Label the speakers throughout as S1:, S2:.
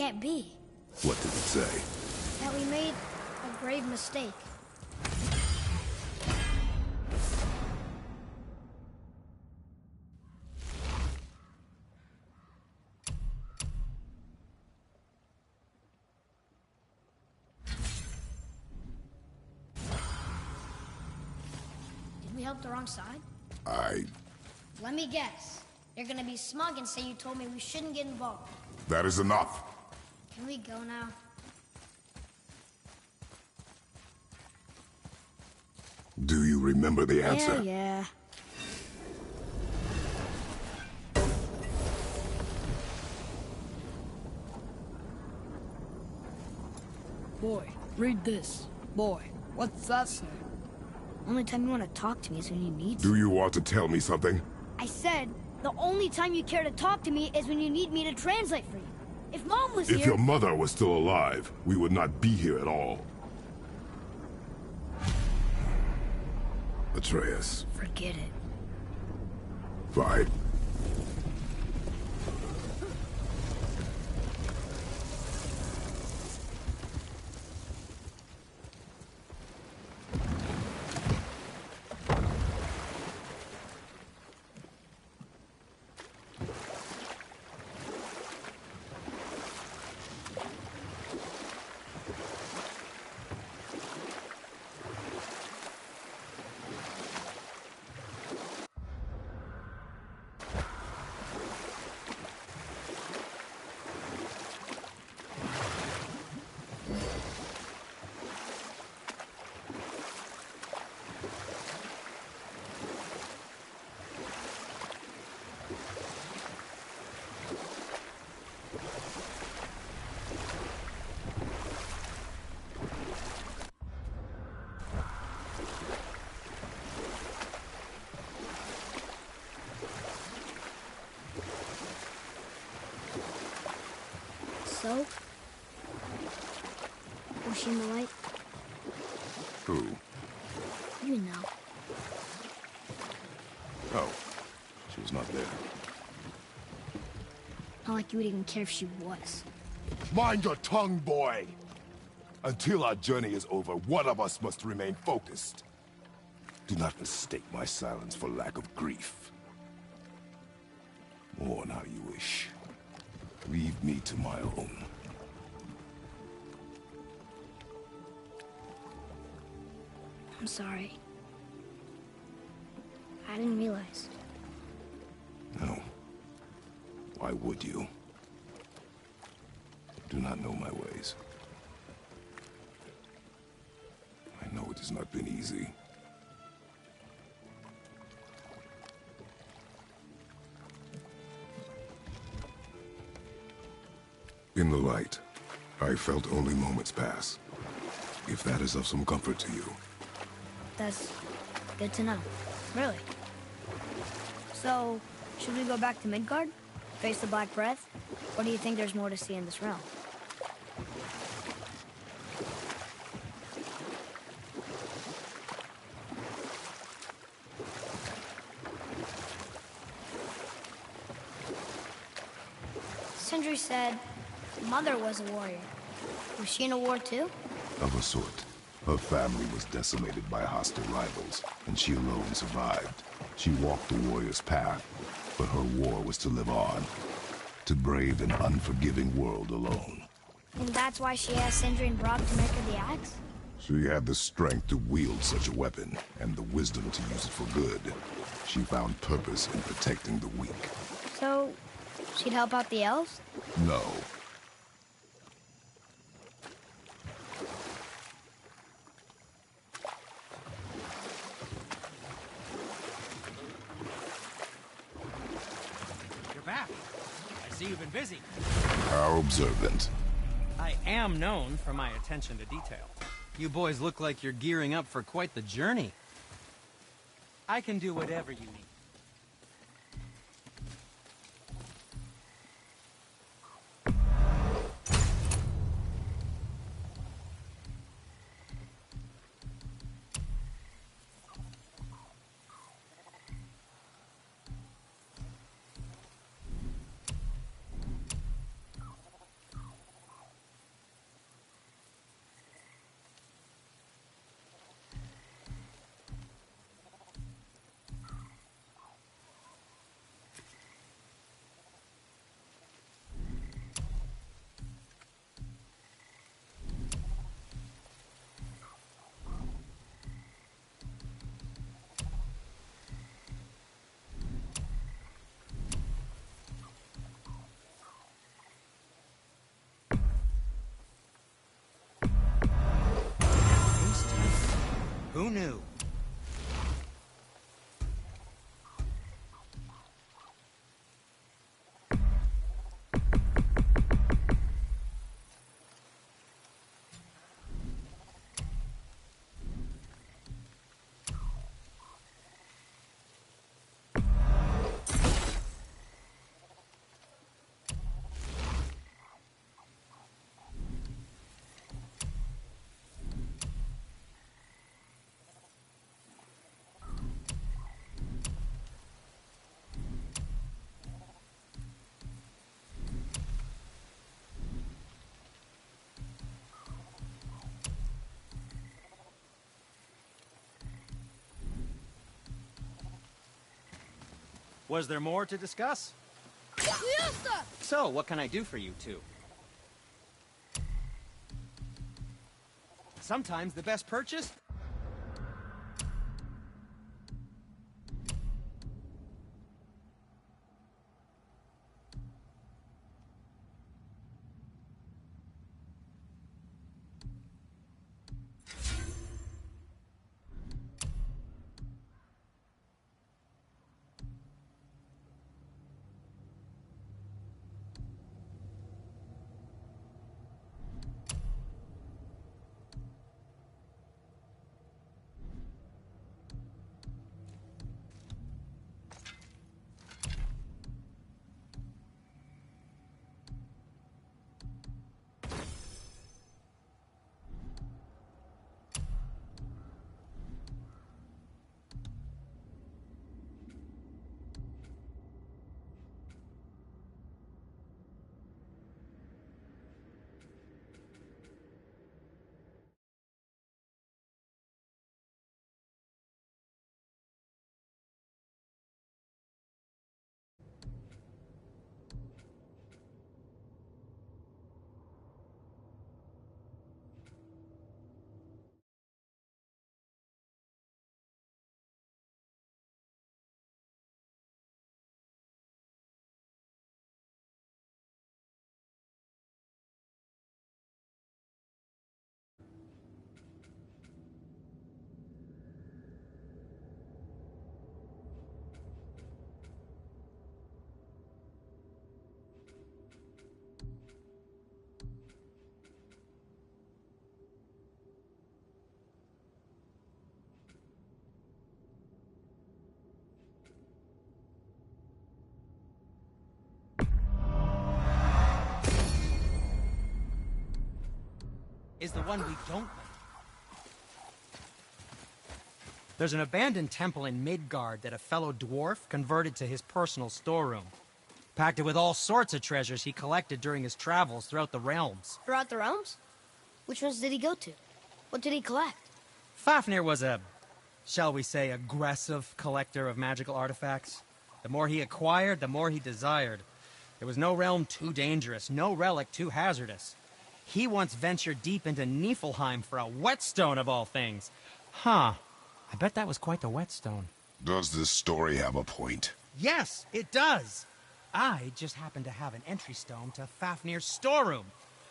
S1: can't be.
S2: What did it say?
S1: That we made a grave mistake. Did we help the wrong side?
S2: Let
S1: me guess. You're gonna be smug and say you told me we shouldn't get involved.
S2: That is enough.
S1: Can we go now?
S2: Do you remember the answer?
S1: Yeah.
S3: Boy, read this. Boy, what's that say?
S1: Only time you want to talk to me is when you need
S2: Do you want to tell me something?
S1: I said, the only time you care to talk to me is when you need me to translate for you. If Mom was here...
S2: If your mother was still alive, we would not be here at all. Atreus.
S1: Forget it.
S2: Fine.
S1: So? Was she in the light?
S2: Who?
S1: You know.
S2: Oh. She was not there.
S1: Not like you would even care if she was.
S2: Mind your tongue, boy! Until our journey is over, one of us must remain focused. Do not mistake my silence for lack of grief. Mourn how you wish. Leave me to my own.
S1: I'm sorry. I didn't realize.
S2: No. Why would you? Do not know my ways. I know it has not been easy. In the light, I felt only moments pass. If that is of some comfort to you.
S1: That's good to know. Really. So, should we go back to Midgard? Face the Black Breath? Or do you think there's more to see in this realm? Sindri said Mother was a warrior. Was she in a war too?
S2: Of a sort. Her family was decimated by hostile rivals, and she alone survived. She walked the warrior's path, but her war was to live on. To brave an unforgiving world alone.
S1: And that's why she asked Sindri and Brock to make her the axe?
S2: She had the strength to wield such a weapon, and the wisdom to use it for good. She found purpose in protecting the weak.
S1: So, she'd help out the elves?
S2: No.
S4: You're back. I see you've been busy.
S2: How observant.
S4: I am known for my attention to detail. You boys look like you're gearing up for quite the journey. I can do whatever you need. Who knew? Was there more to discuss?
S3: Yes, sir!
S4: So, what can I do for you two? Sometimes the best purchase... is the one we don't like. There's an abandoned temple in Midgard that a fellow dwarf converted to his personal storeroom. Packed it with all sorts of treasures he collected during his travels throughout the realms.
S1: Throughout the realms? Which ones did he go to? What did he collect?
S4: Fafnir was a, shall we say, aggressive collector of magical artifacts. The more he acquired, the more he desired. There was no realm too dangerous, no relic too hazardous. He once ventured deep into Niflheim for a whetstone of all things. Huh. I bet that was quite the whetstone.
S2: Does this story have a point?
S4: Yes, it does. I just happen to have an entry stone to Fafnir's storeroom.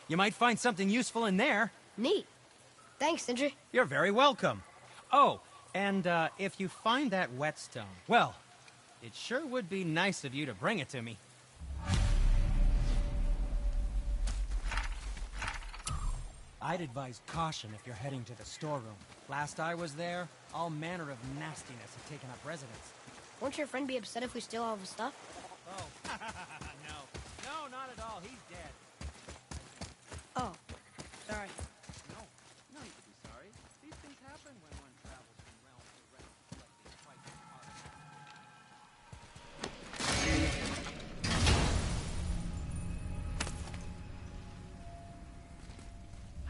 S4: You might find something useful in there.
S1: Neat. Thanks, Sindri.
S4: You're very welcome. Oh, and if you find that whetstone, well, it sure would be nice of you to bring it to me. I'd advise caution if you're heading to the storeroom. Last I was there, all manner of nastiness had taken up residence.
S1: Won't your friend be upset if we steal all of his stuff?
S4: Oh, no. No, not at all. He's dead.
S1: Oh, sorry.
S4: No, no need to be sorry. These things happen when one travels from realm to realm, collecting quite artifacts.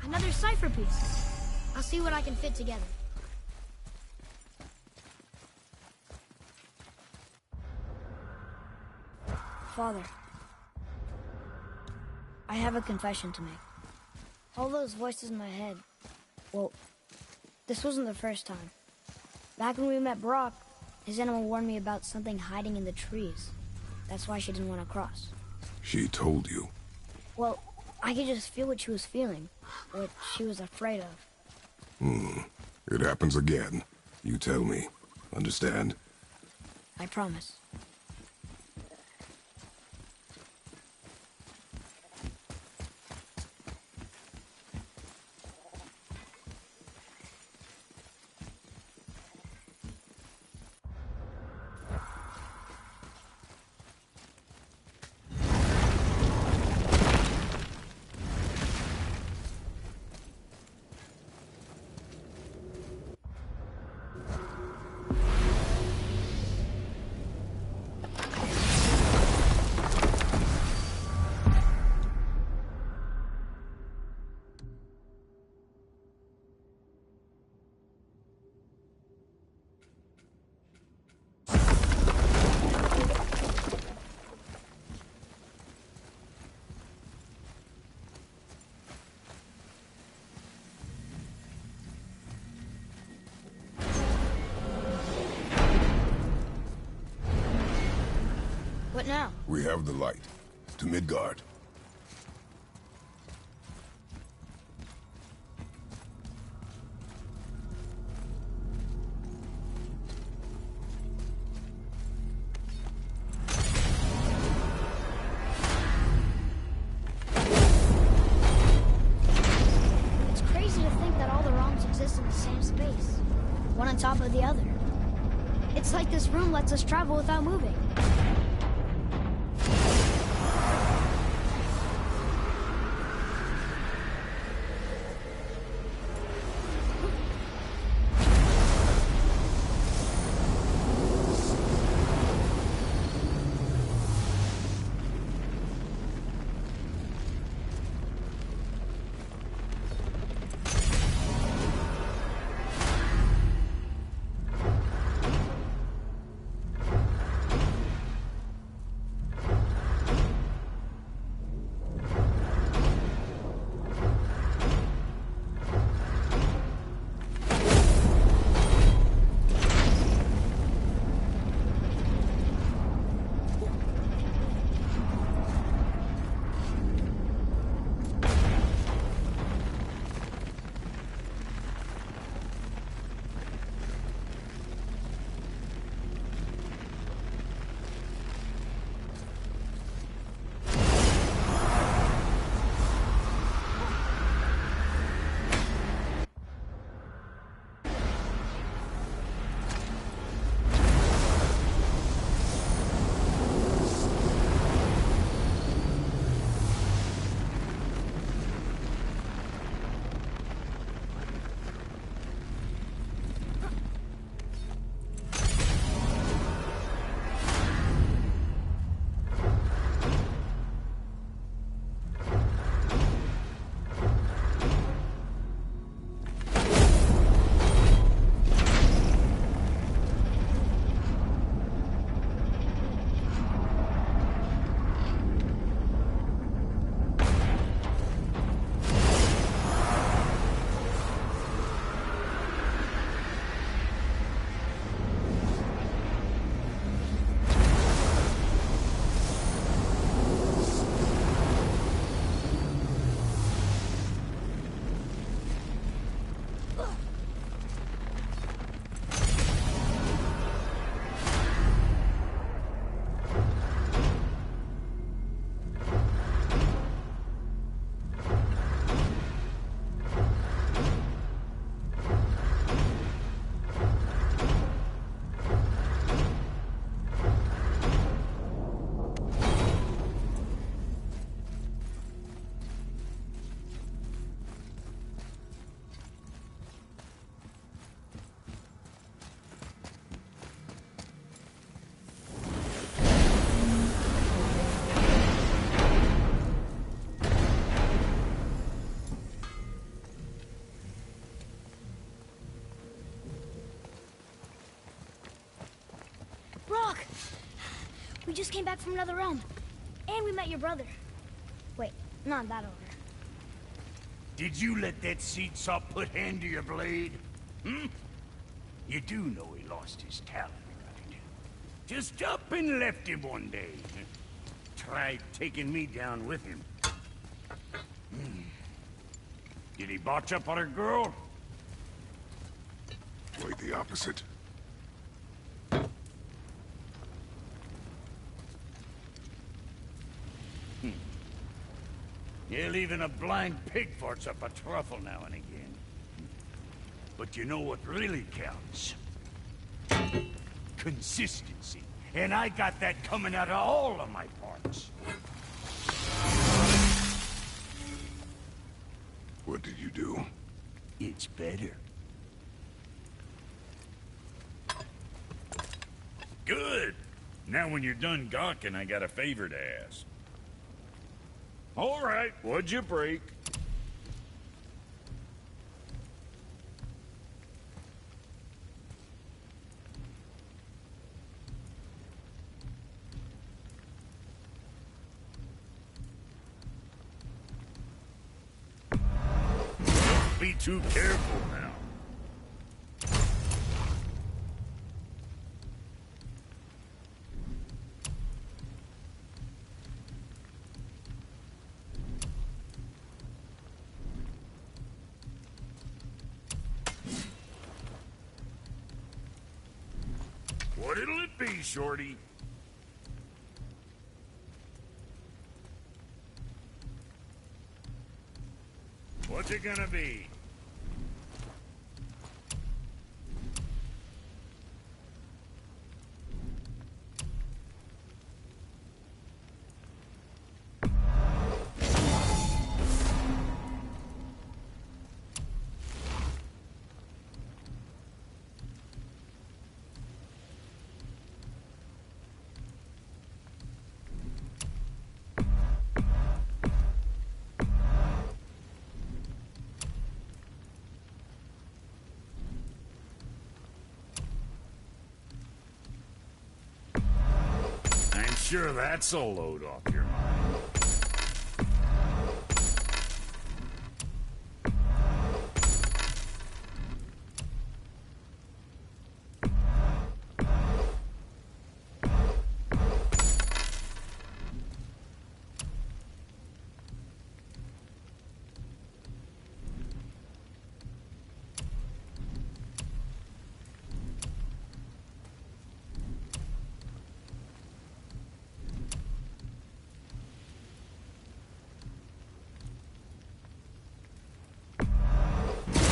S1: Another cipher piece. I'll see what I can fit together. Father, I have a confession to make. All those voices in my head, well, this wasn't the first time. Back when we met Brock, his animal warned me about something hiding in the trees. That's why she didn't want to cross.
S2: She told you.
S1: Well, I could just feel what she was feeling, what she was afraid of.
S2: It happens again. You tell me. Understand?
S1: I promise. What now?
S2: We have the light. To Midgard.
S1: It's crazy to think that all the realms exist in the same space, one on top of the other. It's like this room lets us travel without moving. We just came back from another realm. And we met your brother. Wait, not that order.
S5: Did you let that seed saw put hand to your blade? Hmm? You do know he lost his talent, right? Just up and left him one day. Tried taking me down with him. Did he botch up on a girl?
S2: Quite the opposite.
S5: Yeah, even a blind pig farts up a truffle now and again. But you know what really counts? Consistency. And I got that coming out of all of my parts.
S2: What did you do?
S5: It's better.
S6: Good. Now when you're done gawking, I got a favor to ask. All right, what'd you break? Be too careful now. What'll it be, Shorty? What's it gonna be? I'm sure that's a load off your mind.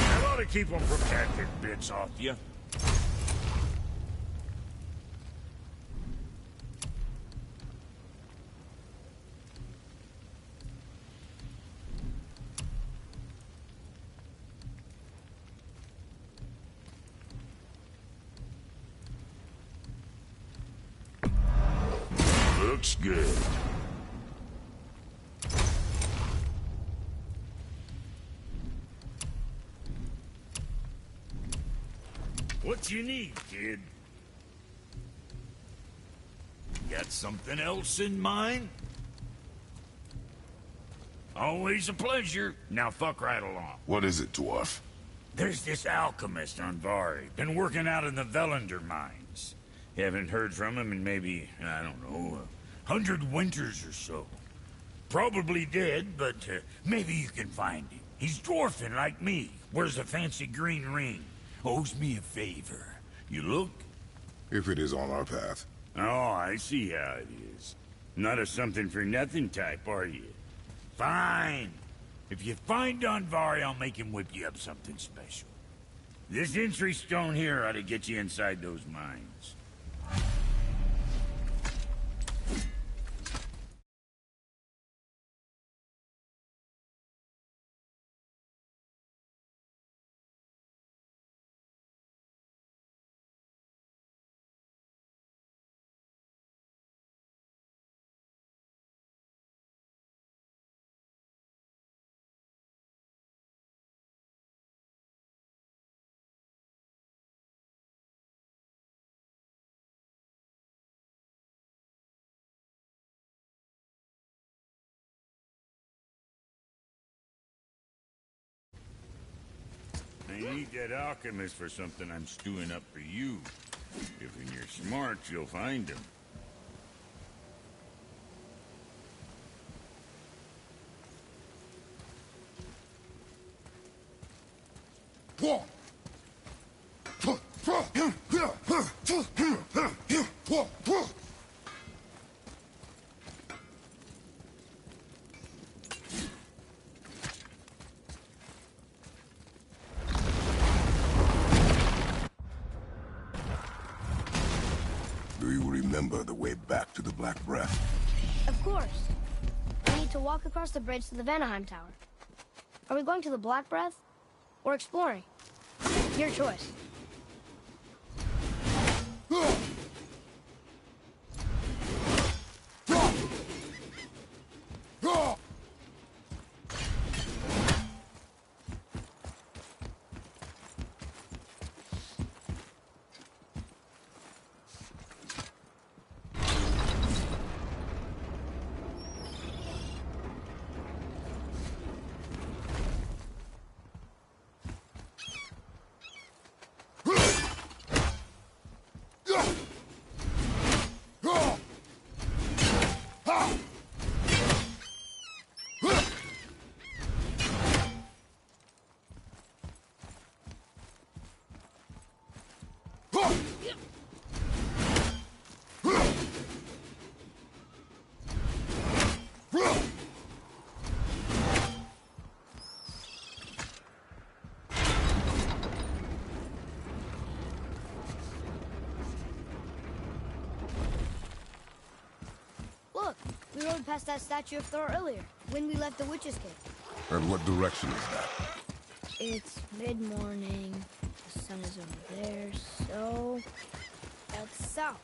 S6: I ought to keep them protected, bits off you. Looks good. What you need, kid? Got something else in mind? Always a pleasure. Now fuck right along.
S2: What is it, dwarf?
S6: There's this alchemist on Vari. Been working out in the Velander mines. Haven't heard from him in maybe, I don't know, 100 winters or so. Probably dead, but maybe you can find him. He's dwarfing like me. Wears a fancy green ring. Owes me a favor. You look?
S2: If it is on our path.
S6: Oh, I see how it is. Not a something-for-nothing type, are you? Fine. If you find Donvari, I'll make him whip you up something special. This entry stone here ought to get you inside those mines. I need that alchemist for something I'm stewing up for you. If you're smart, you'll find him.
S2: Whoa! Do you remember the way back to the Black Breath?
S1: Of course. We need to walk across the bridge to the Vanaheim Tower. Are we going to the Black Breath? Or exploring? Your choice. Look, we rode past that statue of Thor earlier, when we left the Witch's Cave.
S2: And what direction is that?
S1: It's mid-morning, the sun is over there, so... that's south.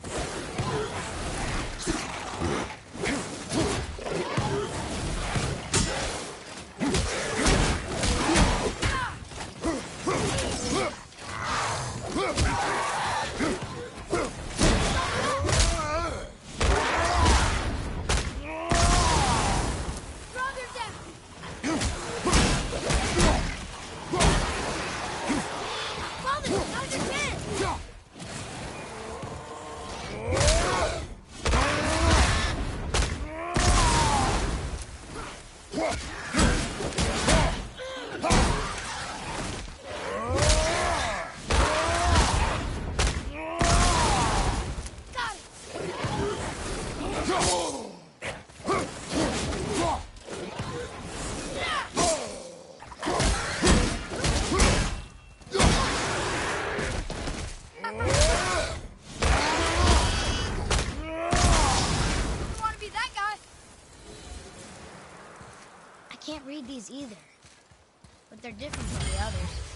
S1: I can't read these either, but they're different from the others.